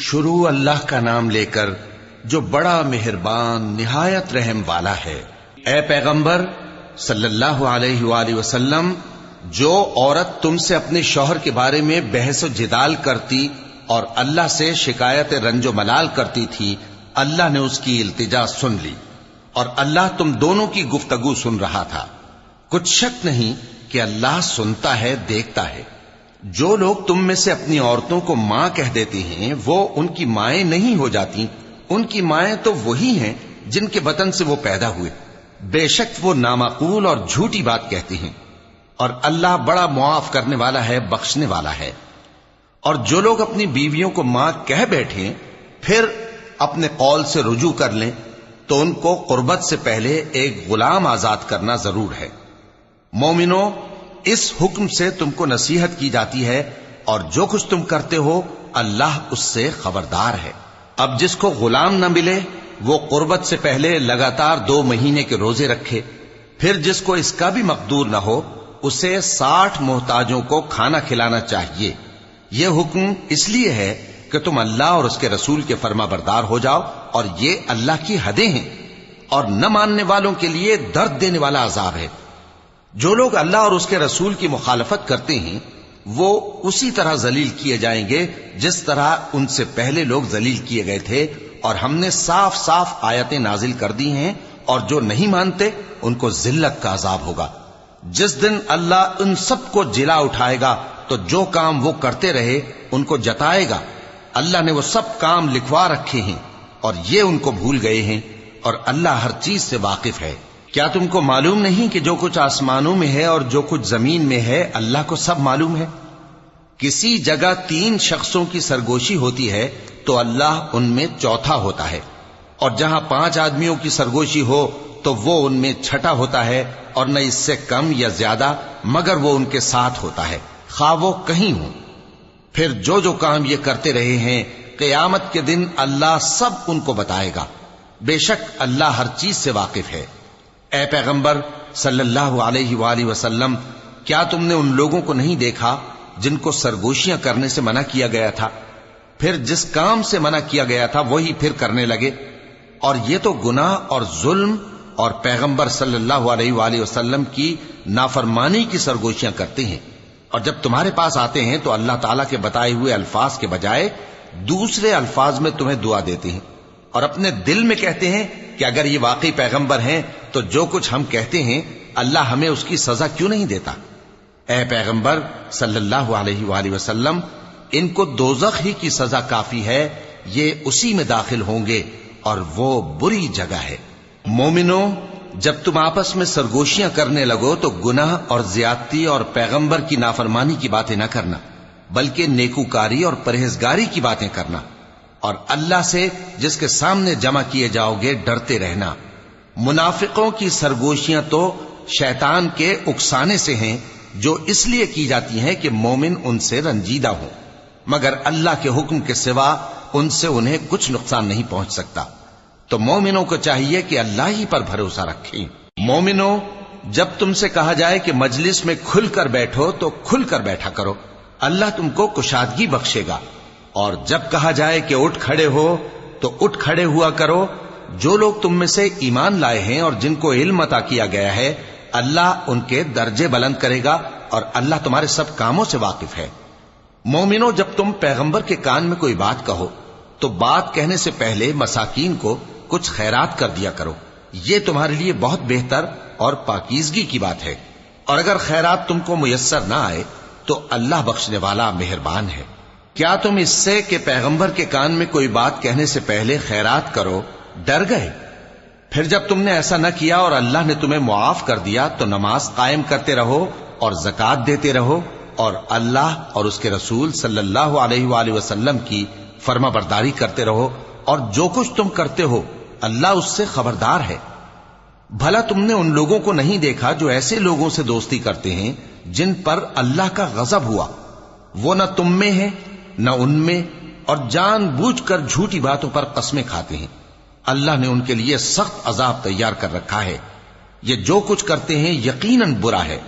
شروع اللہ کا نام لے کر جو بڑا مہربان نہایت رحم والا ہے۔ اے پیغمبر صلی اللہ علیہ وآلہ وسلم، جو عورت تم سے اپنے شوہر کے بارے میں بحث و جدال کرتی اور اللہ سے شکایت رنج و ملال کرتی تھی، اللہ نے اس کی التجا سن لی اور اللہ تم دونوں کی گفتگو سن رہا تھا۔ کچھ شک نہیں کہ اللہ سنتا ہے، دیکھتا ہے۔ جو لوگ تم میں سے اپنی عورتوں کو ماں کہہ دیتے ہیں وہ ان کی مائیں نہیں ہو جاتی، ان کی مائیں تو وہی ہیں جن کے بطن سے وہ پیدا ہوئے۔ بے شک وہ نامعقول اور جھوٹی بات کہتے ہیں، اور اللہ بڑا معاف کرنے والا ہے، بخشنے والا ہے۔ اور جو لوگ اپنی بیویوں کو ماں کہہ بیٹھیں پھر اپنے قول سے رجوع کر لیں تو ان کو قربت سے پہلے ایک غلام آزاد کرنا ضرور ہے۔ مومنو، اس حکم سے تم کو نصیحت کی جاتی ہے اور جو کچھ تم کرتے ہو اللہ اس سے خبردار ہے۔ اب جس کو غلام نہ ملے وہ قربت سے پہلے لگاتار 2 مہینے کے روزے رکھے، پھر جس کو اس کا بھی مقدور نہ ہو اسے 60 محتاجوں کو کھانا کھلانا چاہیے۔ یہ حکم اس لیے ہے کہ تم اللہ اور اس کے رسول کے فرما بردار ہو جاؤ، اور یہ اللہ کی حدیں ہیں، اور نہ ماننے والوں کے لیے درد دینے والا عذاب ہے۔ جو لوگ اللہ اور اس کے رسول کی مخالفت کرتے ہیں وہ اسی طرح ذلیل کیے جائیں گے جس طرح ان سے پہلے لوگ ذلیل کیے گئے تھے، اور ہم نے صاف صاف آیتیں نازل کر دی ہیں، اور جو نہیں مانتے ان کو ذلت کا عذاب ہوگا۔ جس دن اللہ ان سب کو جلا اٹھائے گا تو جو کام وہ کرتے رہے ان کو جتائے گا۔ اللہ نے وہ سب کام لکھوا رکھے ہیں اور یہ ان کو بھول گئے ہیں، اور اللہ ہر چیز سے واقف ہے۔ کیا تم کو معلوم نہیں کہ جو کچھ آسمانوں میں ہے اور جو کچھ زمین میں ہے اللہ کو سب معلوم ہے؟ کسی جگہ 3 شخصوں کی سرگوشی ہوتی ہے تو اللہ ان میں چوتھا ہوتا ہے، اور جہاں 5 آدمیوں کی سرگوشی ہو تو وہ ان میں چھٹا ہوتا ہے، اور نہ اس سے کم یا زیادہ مگر وہ ان کے ساتھ ہوتا ہے، خواہ وہ کہیں ہوں۔ پھر جو جو کام یہ کرتے رہے ہیں قیامت کے دن اللہ سب ان کو بتائے گا۔ بے شک اللہ ہر چیز سے واقف ہے۔ اے پیغمبر صلی اللہ علیہ وآلہ وسلم، کیا تم نے ان لوگوں کو نہیں دیکھا جن کو سرگوشیاں کرنے سے منع کیا گیا تھا، پھر جس کام سے منع کیا گیا تھا وہی پھر کرنے لگے؟ اور یہ تو گناہ اور ظلم اور پیغمبر صلی اللہ علیہ وآلہ وسلم کی نافرمانی کی سرگوشیاں کرتے ہیں، اور جب تمہارے پاس آتے ہیں تو اللہ تعالیٰ کے بتائے ہوئے الفاظ کے بجائے دوسرے الفاظ میں تمہیں دعا دیتے ہیں، اور اپنے دل میں کہتے ہیں کہ اگر یہ واقعی پیغمبر ہیں تو جو کچھ ہم کہتے ہیں اللہ ہمیں اس کی سزا کیوں نہیں دیتا؟ اے پیغمبر صلی اللہ علیہ وآلہ وسلم، ان کو دوزخ ہی کی سزا کافی ہے، یہ اسی میں داخل ہوں گے اور وہ بری جگہ ہے۔ مومنو، جب تم آپس میں سرگوشیاں کرنے لگو تو گناہ اور زیادتی اور پیغمبر کی نافرمانی کی باتیں نہ کرنا، بلکہ نیکوکاری اور پرہیزگاری کی باتیں کرنا، اور اللہ سے جس کے سامنے جمع کیے جاؤ گے ڈرتے رہنا۔ منافقوں کی سرگوشیاں تو شیطان کے اکسانے سے ہیں جو اس لیے کی جاتی ہیں کہ مومن ان سے رنجیدہ ہوں، مگر اللہ کے حکم کے سوا ان سے انہیں کچھ نقصان نہیں پہنچ سکتا۔ تو مومنوں کو چاہیے کہ اللہ ہی پر بھروسہ رکھیں۔ مومنوں، جب تم سے کہا جائے کہ مجلس میں کھل کر بیٹھو تو کھل کر بیٹھا کرو، اللہ تم کو کشادگی بخشے گا، اور جب کہا جائے کہ اٹھ کھڑے ہو تو اٹھ کھڑے ہوا کرو۔ جو لوگ تم میں سے ایمان لائے ہیں اور جن کو علم عطا کیا گیا ہے اللہ ان کے درجے بلند کرے گا، اور اللہ تمہارے سب کاموں سے واقف ہے۔ مومنو، جب تم پیغمبر کے کان میں کوئی بات کہو تو بات کہنے سے پہلے مساکین کو کچھ خیرات کر دیا کرو، یہ تمہارے لیے بہت بہتر اور پاکیزگی کی بات ہے، اور اگر خیرات تم کو میسر نہ آئے تو اللہ بخشنے والا مہربان ہے۔ کیا تم اس سے کہ پیغمبر کے کان میں کوئی بات کہنے سے پہلے خیرات کرو ڈر گئے؟ پھر جب تم نے ایسا نہ کیا اور اللہ نے تمہیں معاف کر دیا تو نماز قائم کرتے رہو اور زکوٰۃ دیتے رہو، اور اللہ اور اس کے رسول صلی اللہ علیہ وآلہ وسلم کی فرما برداری کرتے رہو، اور جو کچھ تم کرتے ہو اللہ اس سے خبردار ہے۔ بھلا تم نے ان لوگوں کو نہیں دیکھا جو ایسے لوگوں سے دوستی کرتے ہیں جن پر اللہ کا غضب ہوا؟ وہ نہ تم میں ہے نہ ان میں، اور جان بوجھ کر جھوٹی باتوں پر قسمیں کھاتے ہیں۔ اللہ نے ان کے لیے سخت عذاب تیار کر رکھا ہے۔ یہ جو کچھ کرتے ہیں یقیناً برا ہے۔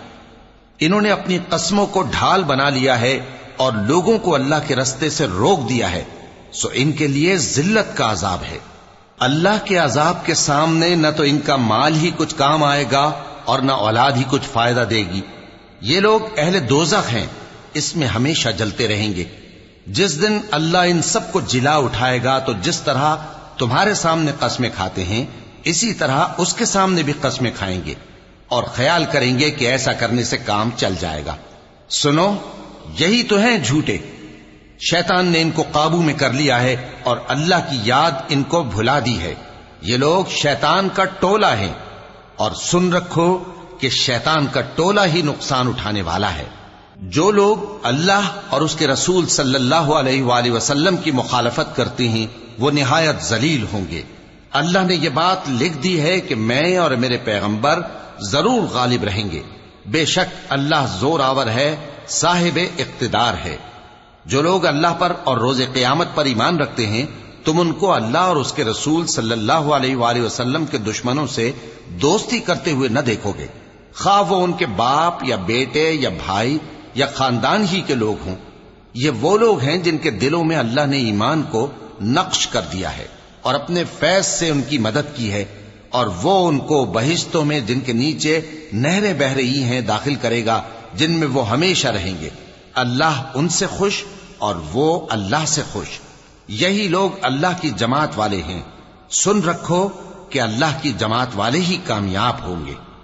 انہوں نے اپنی قسموں کو ڈھال بنا لیا ہے اور لوگوں کو اللہ کے رستے سے روک دیا ہے، سو ان کے لیے ذلت کا عذاب ہے۔ اللہ کے عذاب کے سامنے نہ تو ان کا مال ہی کچھ کام آئے گا اور نہ اولاد ہی کچھ فائدہ دے گی۔ یہ لوگ اہل دوزخ ہیں، اس میں ہمیشہ جلتے رہیں گے۔ جس دن اللہ ان سب کو جلا اٹھائے گا تو جس طرح تمہارے سامنے قسمیں کھاتے ہیں اسی طرح اس کے سامنے بھی قسمیں کھائیں گے اور خیال کریں گے کہ ایسا کرنے سے کام چل جائے گا۔ سنو، یہی تو ہیں جھوٹے۔ شیطان نے ان کو قابو میں کر لیا ہے اور اللہ کی یاد ان کو بھلا دی ہے۔ یہ لوگ شیطان کا ٹولہ ہیں، اور سن رکھو کہ شیطان کا ٹولہ ہی نقصان اٹھانے والا ہے۔ جو لوگ اللہ اور اس کے رسول صلی اللہ علیہ وآلہ وسلم کی مخالفت کرتے ہیں وہ نہایت ذلیل ہوں گے۔ اللہ نے یہ بات لکھ دی ہے کہ میں اور میرے پیغمبر ضرور غالب رہیں گے۔ بے شک اللہ زور آور ہے، صاحب اقتدار ہے۔ جو لوگ اللہ پر اور روز قیامت پر ایمان رکھتے ہیں تم ان کو اللہ اور اس کے رسول صلی اللہ علیہ وآلہ وسلم کے دشمنوں سے دوستی کرتے ہوئے نہ دیکھو گے، خواہ وہ ان کے باپ یا بیٹے یا بھائی یا خاندان ہی کے لوگ ہوں۔ یہ وہ لوگ ہیں جن کے دلوں میں اللہ نے ایمان کو نقش کر دیا ہے اور اپنے فیض سے ان کی مدد کی ہے، اور وہ ان کو بہشتوں میں جن کے نیچے نہریں بہ رہی ہیں داخل کرے گا، جن میں وہ ہمیشہ رہیں گے۔ اللہ ان سے خوش اور وہ اللہ سے خوش۔ یہی لوگ اللہ کی جماعت والے ہیں۔ سن رکھو کہ اللہ کی جماعت والے ہی کامیاب ہوں گے۔